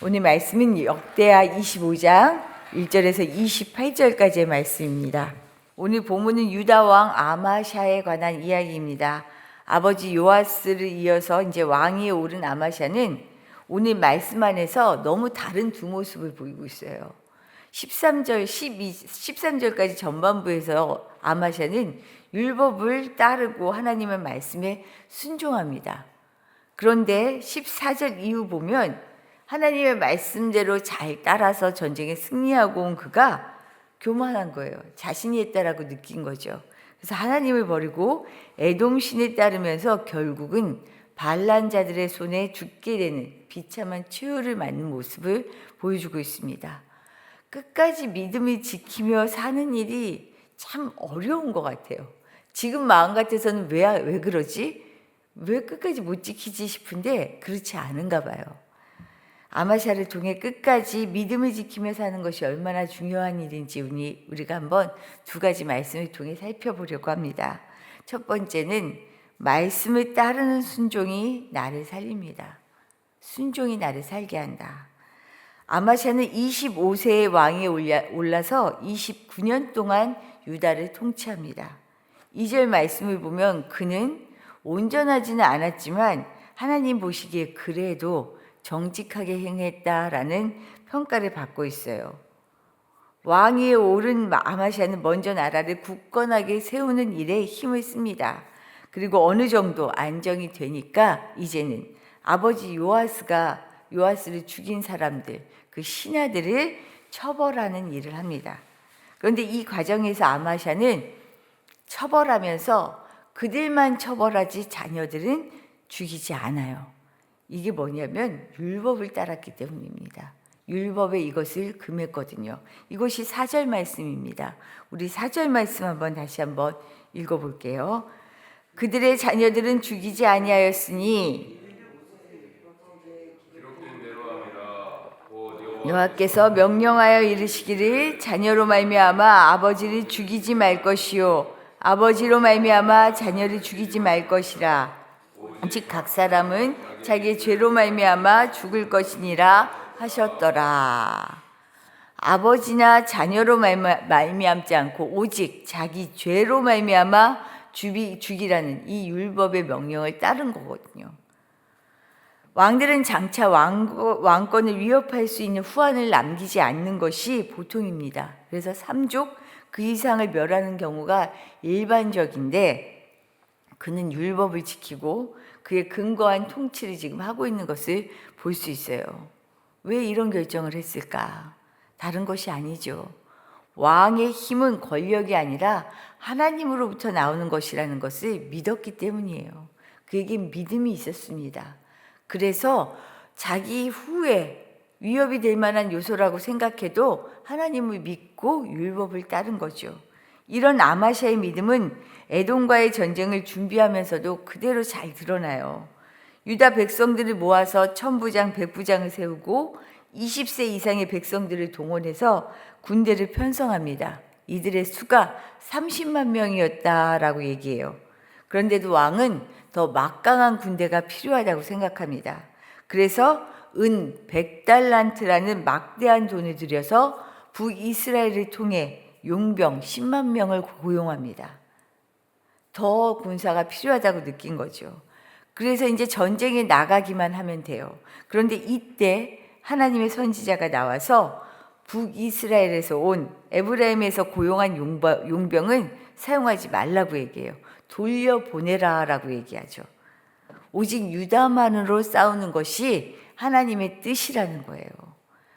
오늘 말씀은 역대하 25장 1절에서 28절까지의 말씀입니다. 오늘 본문은 유다 왕 아마샤에 관한 이야기입니다. 아버지 요아스를 이어서 이제 왕위에 오른 아마샤는 오늘 말씀 안에서 너무 다른 두 모습을 보이고 있어요. 13절까지 전반부에서 아마샤는 율법을 따르고 하나님의 말씀에 순종합니다. 그런데 14절 이후 보면 하나님의 말씀대로 잘 따라서 전쟁에 승리하고 온 그가 교만한 거예요. 자신이 했다라고 느낀 거죠. 그래서 하나님을 버리고 에돔신에 따르면서 결국은 반란자들의 손에 죽게 되는 비참한 최후를 맞는 모습을 보여주고 있습니다. 끝까지 믿음을 지키며 사는 일이 참 어려운 것 같아요. 지금 마음 같아서는 왜 그러지? 왜 끝까지 못 지키지 싶은데 그렇지 않은가 봐요. 아마샤를 통해 끝까지 믿음을 지키며 사는 것이 얼마나 중요한 일인지 우리가 한번 두 가지 말씀을 통해 살펴보려고 합니다. 첫 번째는 말씀을 따르는 순종이 나를 살립니다. 순종이 나를 살게 한다. 아마샤는 25세의 왕에 올라서 29년 동안 유다를 통치합니다. 2절 말씀을 보면 그는 온전하지는 않았지만 하나님 보시기에 그래도 정직하게 행했다라는 평가를 받고 있어요. 왕위에 오른 아마샤는 먼저 나라를 굳건하게 세우는 일에 힘을 씁니다. 그리고 어느 정도 안정이 되니까 이제는 아버지 요아스를 죽인 사람들, 그 신하들을 처벌하는 일을 합니다. 그런데 이 과정에서 아마샤는 처벌하면서 그들만 처벌하지 자녀들은 죽이지 않아요. 이게 뭐냐면 율법을 따랐기 때문입니다. 율법에 이것을 금했거든요. 이것이 4절 말씀입니다. 우리 4절 말씀 다시 한번 읽어볼게요. 그들의 자녀들은 죽이지 아니하였으니 여호와께서 명령하여 이르시기를 자녀로 말미암아 아버지를 죽이지 말 것이요 아버지로 말미암아 자녀를 죽이지 말 것이라. 즉 각 사람은 자기의 죄로 말미암아 죽을 것이니라 하셨더라. 아버지나 자녀로 말미암지 않고 오직 자기 죄로 말미암아 죽이라는 이 율법의 명령을 따른 거거든요. 왕들은 장차 왕권을 위협할 수 있는 후환을 남기지 않는 것이 보통입니다. 그래서 3족 그 이상을 멸하는 경우가 일반적인데 그는 율법을 지키고 그의 근거한 통치를 지금 하고 있는 것을 볼 수 있어요. 왜 이런 결정을 했을까? 다른 것이 아니죠. 왕의 힘은 권력이 아니라 하나님으로부터 나오는 것이라는 것을 믿었기 때문이에요. 그에게 믿음이 있었습니다. 그래서 자기 후에 위협이 될 만한 요소라고 생각해도 하나님을 믿고 율법을 따른 거죠. 이런 아마샤의 믿음은 에돔과의 전쟁을 준비하면서도 그대로 잘 드러나요. 유다 백성들을 모아서 천부장, 백부장을 세우고 20세 이상의 백성들을 동원해서 군대를 편성합니다. 이들의 수가 30만 명이었다라고 얘기해요. 그런데도 왕은 더 막강한 군대가 필요하다고 생각합니다. 그래서 은 100달란트라는 막대한 돈을 들여서 북이스라엘을 통해 용병 10만 명을 고용합니다. 더 군사가 필요하다고 느낀 거죠. 그래서 이제 전쟁에 나가기만 하면 돼요. 그런데 이때 하나님의 선지자가 나와서 북이스라엘에서 온 에브라임에서 고용한 용병은 사용하지 말라고 얘기해요. 돌려보내라 라고 얘기하죠. 오직 유다만으로 싸우는 것이 하나님의 뜻이라는 거예요.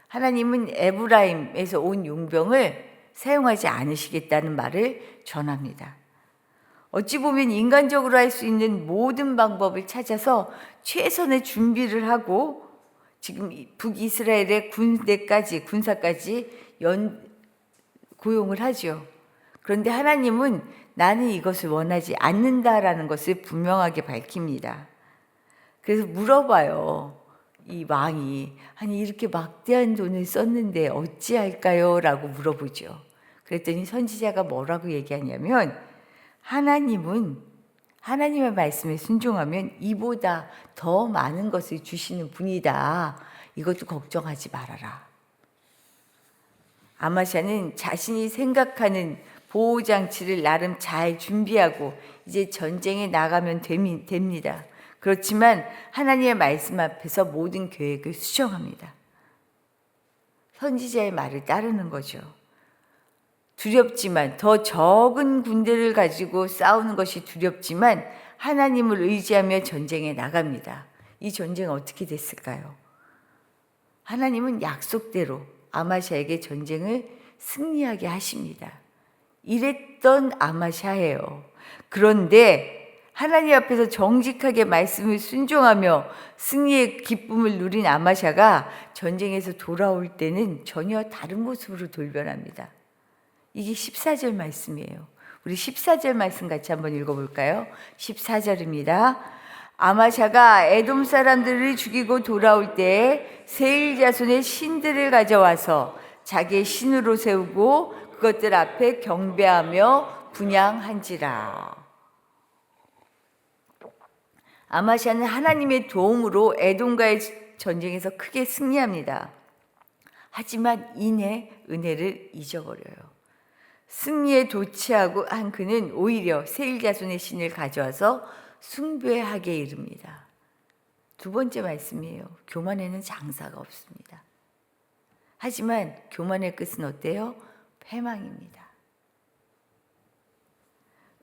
하나님은 에브라임에서 온 용병을 사용하지 않으시겠다는 말을 전합니다. 어찌 보면 인간적으로 할 수 있는 모든 방법을 찾아서 최선의 준비를 하고 지금 북이스라엘의 군사까지 고용을 하죠. 그런데 하나님은 나는 이것을 원하지 않는다라는 것을 분명하게 밝힙니다. 그래서 물어봐요. 이 왕이 아니 이렇게 막대한 돈을 썼는데 어찌할까요? 라고 물어보죠. 그랬더니 선지자가 뭐라고 얘기하냐면 하나님은 하나님의 말씀에 순종하면 이보다 더 많은 것을 주시는 분이다. 이것도 걱정하지 말아라. 아마샤는 자신이 생각하는 보호장치를 나름 잘 준비하고 이제 전쟁에 나가면 됩니다. 그렇지만 하나님의 말씀 앞에서 모든 계획을 수정합니다. 선지자의 말을 따르는 거죠. 두렵지만, 더 적은 군대를 가지고 싸우는 것이 두렵지만 하나님을 의지하며 전쟁에 나갑니다. 이 전쟁은 어떻게 됐을까요? 하나님은 약속대로 아마샤에게 전쟁을 승리하게 하십니다. 이랬던 아마샤예요. 그런데 하나님 앞에서 정직하게 말씀을 순종하며 승리의 기쁨을 누린 아마샤가 전쟁에서 돌아올 때는 전혀 다른 모습으로 돌변합니다. 이게 14절 말씀이에요. 우리 14절 말씀 같이 한번 읽어볼까요? 14절입니다. 아마샤가 에돔 사람들을 죽이고 돌아올 때 세일 자손의 신들을 가져와서 자기의 신으로 세우고 그것들 앞에 경배하며 분향한지라. 아마샤는 하나님의 도움으로 에돔과의 전쟁에서 크게 승리합니다. 하지만 이내 은혜를 잊어버려요. 승리에 도취하고 한 그는 오히려 세일 자손의 신을 가져와서 숭배하게 이릅니다. 두 번째 말씀이에요. 교만에는 장사가 없습니다. 하지만 교만의 끝은 어때요? 패망입니다.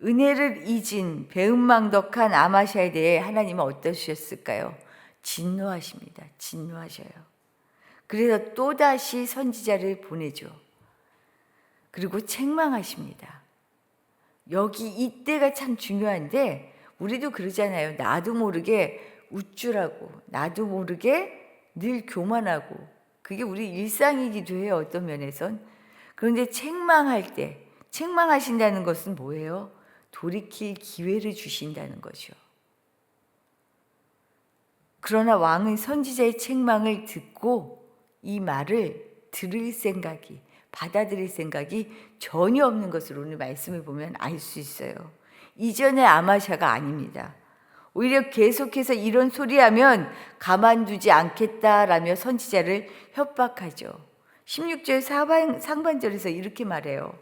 은혜를 잊은 배은망덕한 아마샤에 대해 하나님은 어떠셨을까요? 진노하십니다. 진노하셔요. 그래서 또다시 선지자를 보내죠. 그리고 책망하십니다. 여기 이때가 참 중요한데 우리도 그러잖아요. 나도 모르게 우쭐하고 나도 모르게 늘 교만하고 그게 우리 일상이기도 해요. 어떤 면에선. 그런데 책망할 때 책망하신다는 것은 뭐예요? 돌이킬 기회를 주신다는 거죠. 그러나 왕은 선지자의 책망을 듣고 이 말을 들을 생각이 받아들일 생각이 전혀 없는 것으로 오늘 말씀을 보면 알 수 있어요. 이전의 아마샤가 아닙니다. 오히려 계속해서 이런 소리하면 가만두지 않겠다라며 선지자를 협박하죠. 16절 상반절에서 이렇게 말해요.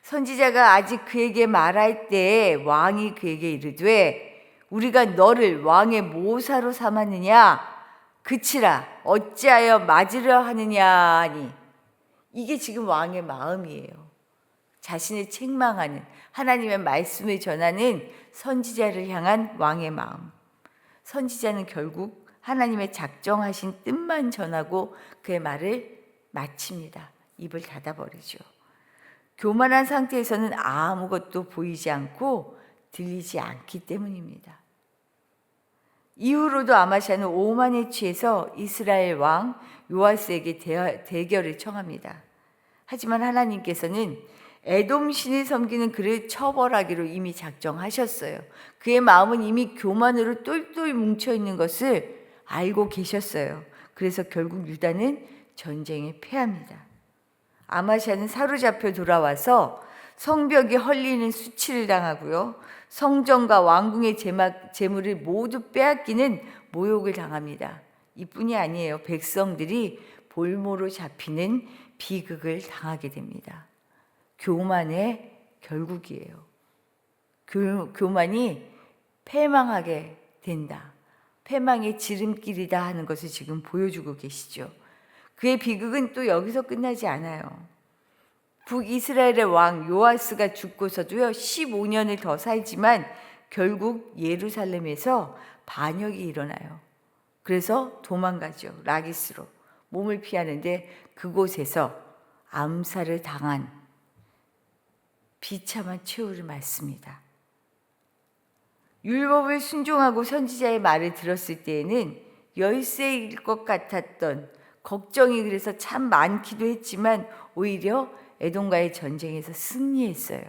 선지자가 아직 그에게 말할 때에 왕이 그에게 이르되 우리가 너를 왕의 모사로 삼았느냐 그치라 어찌하여 맞으려 하느냐 하니 이게 지금 왕의 마음이에요. 자신을 책망하는 하나님의 말씀을 전하는 선지자를 향한 왕의 마음. 선지자는 결국 하나님의 작정하신 뜻만 전하고 그의 말을 마칩니다. 입을 닫아버리죠. 교만한 상태에서는 아무것도 보이지 않고 들리지 않기 때문입니다. 이후로도 아마샤는 오만에 취해서 이스라엘 왕 요아스에게 대결을 청합니다. 하지만 하나님께서는 에돔 신을 섬기는 그를 처벌하기로 이미 작정하셨어요. 그의 마음은 이미 교만으로 똘똘 뭉쳐있는 것을 알고 계셨어요. 그래서 결국 유다는 전쟁에 패합니다. 아마샤는 사로잡혀 돌아와서 성벽이 헐리는 수치를 당하고요. 성전과 왕궁의 재물을 모두 빼앗기는 모욕을 당합니다. 이뿐이 아니에요. 백성들이 볼모로 잡히는 비극을 당하게 됩니다. 교만의 결국이에요. 교만이 패망하게 된다. 패망의 지름길이다 하는 것을 지금 보여주고 계시죠. 그의 비극은 또 여기서 끝나지 않아요. 북이스라엘의 왕 요아스가 죽고서도요 15년을 더 살지만 결국 예루살렘에서 반역이 일어나요. 그래서 도망가죠. 라기스로 몸을 피하는데 그곳에서 암살을 당한 비참한 최후를 맞습니다. 율법을 순종하고 선지자의 말을 들었을 때에는 열세일 것 같았던 걱정이 그래서 참 많기도 했지만 오히려 에돔과의 전쟁에서 승리했어요.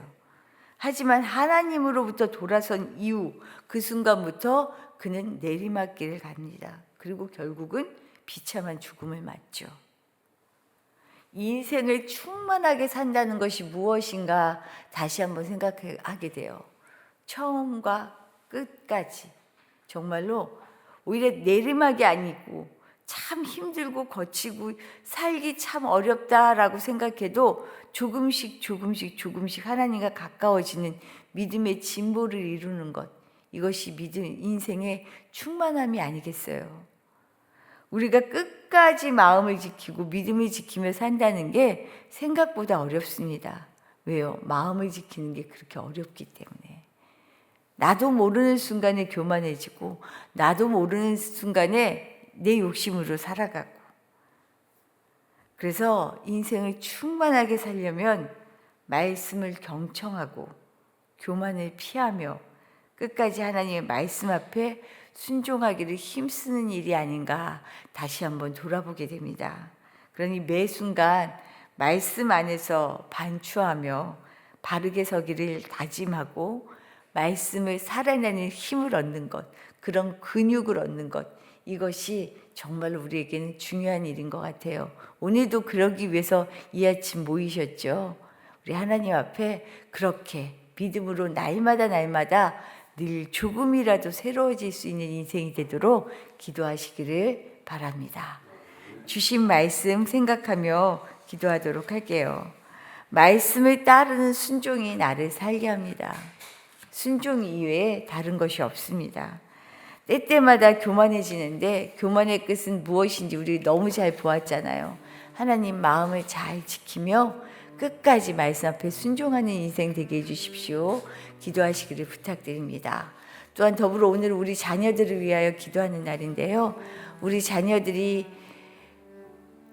하지만 하나님으로부터 돌아선 이후 그 순간부터 그는 내리막길을 갑니다. 그리고 결국은 비참한 죽음을 맞죠. 인생을 충만하게 산다는 것이 무엇인가 다시 한번 생각하게 돼요. 처음과 끝까지 정말로 오히려 내리막이 아니고 참 힘들고 거치고 살기 참 어렵다라고 생각해도 조금씩 하나님과 가까워지는 믿음의 진보를 이루는 것, 이것이 믿음 인생의 충만함이 아니겠어요? 우리가 끝까지 마음을 지키고 믿음을 지키며 산다는 게 생각보다 어렵습니다. 왜요? 마음을 지키는 게 그렇게 어렵기 때문에. 나도 모르는 순간에 교만해지고 나도 모르는 순간에 내 욕심으로 살아가고. 그래서 인생을 충만하게 살려면 말씀을 경청하고 교만을 피하며 끝까지 하나님의 말씀 앞에 순종하기를 힘쓰는 일이 아닌가 다시 한번 돌아보게 됩니다. 그러니 매 순간 말씀 안에서 반추하며 바르게 서기를 다짐하고 말씀을 살아내는 힘을 얻는 것, 그런 근육을 얻는 것, 이것이 정말 우리에게는 중요한 일인 것 같아요. 오늘도 그러기 위해서 이 아침 모이셨죠. 우리 하나님 앞에 그렇게 믿음으로 날마다 늘 조금이라도 새로워질 수 있는 인생이 되도록 기도하시기를 바랍니다. 주신 말씀 생각하며 기도하도록 할게요. 말씀을 따르는 순종이 나를 살게 합니다. 순종 이외에 다른 것이 없습니다. 때때마다 교만해지는데 교만의 끝은 무엇인지 우리 너무 잘 보았잖아요. 하나님 마음을 잘 지키며 끝까지 말씀 앞에 순종하는 인생 되게 해주십시오. 기도하시기를 부탁드립니다. 또한 더불어 오늘 우리 자녀들을 위하여 기도하는 날인데요. 우리 자녀들이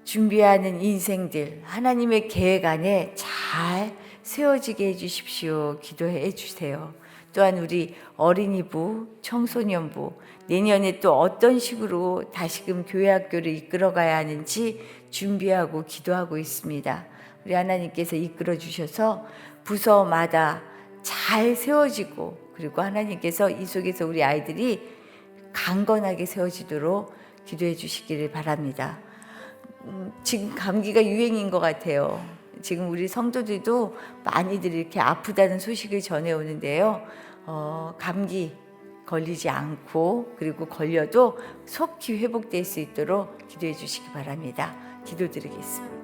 준비하는 인생들 하나님의 계획 안에 잘 세워지게 해주십시오. 기도해 주세요. 또한 우리 어린이부, 청소년부 내년에 또 어떤 식으로 다시금 교회 학교를 이끌어가야 하는지 준비하고 기도하고 있습니다. 우리 하나님께서 이끌어 주셔서 부서마다 잘 세워지고 그리고 하나님께서 이 속에서 우리 아이들이 강건하게 세워지도록 기도해 주시기를 바랍니다. 지금 감기가 유행인 것 같아요. 지금 우리 성도들도 많이들 이렇게 아프다는 소식을 전해오는데요. 감기 걸리지 않고 그리고 걸려도 속히 회복될 수 있도록 기도해 주시기 바랍니다. 기도드리겠습니다.